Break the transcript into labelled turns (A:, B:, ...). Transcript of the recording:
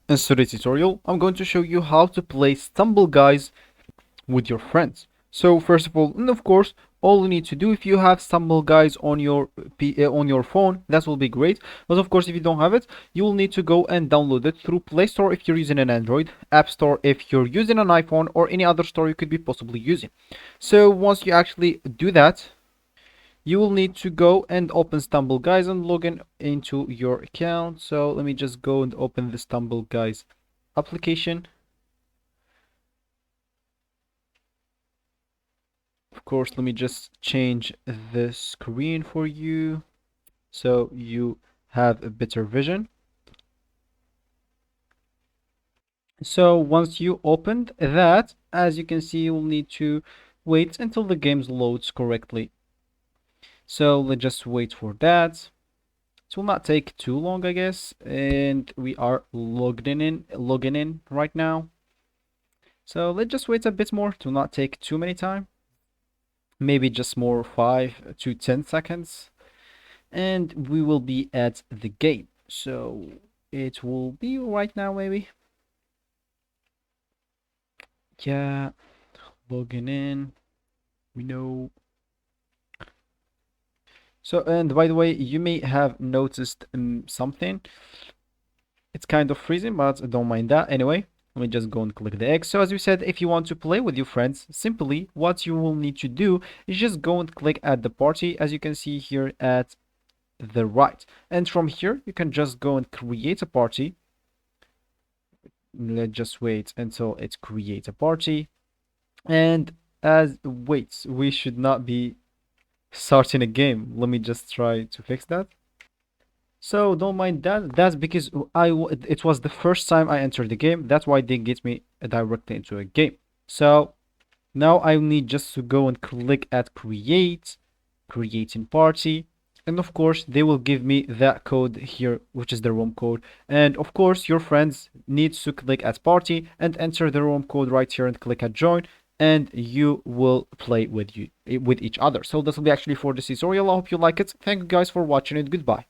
A: In today's tutorial, I'm going to show you how to play Stumble Guys with your friends. So first of all, and of course, all you need to do if you have Stumble Guys on your on your phone, that will be great. But of course, if you don't have it, you will need to go and download it through Play Store if you're using an Android, App Store if you're using an iPhone, or any other store you could be possibly using. So once you actually do that, you will need to go and open Stumble Guys and log in into your account. So let me just go and open the Stumble Guys application. Of course, let me just change the screen for you so you have a better vision. So once you opened that, as you can see, you'll need to wait until the game loads correctly. So let's just wait for that. It will not take too long, I guess. And we are logging in right now. So let's just wait a bit more to not take too many time. Maybe just more 5 to 10 seconds. And we will be at the game. So it will be right now, maybe. Yeah, logging in. We know. So, and by the way, you may have noticed something. It's kind of freezing, but don't mind that. Anyway, let me just go and click the X. So as we said, if you want to play with your friends, simply what you will need to do is just go and click at the party, as you can see here at the right. And from here, you can just go and create a party. Let's just wait until it creates a party. And as wait, we should not be starting a game. Let me just try to fix that. So don't mind that. That's because it was the first time I entered the game. That's why they get me directly into a game. So now I need just to go and click at creating party. And of course, they will give me that code here, which is the room code. And of course, your friends need to click at party and enter the room code right here and click at join. And you will play with each other. So this will be actually for this tutorial. I hope you like it. Thank you guys for watching it. Goodbye.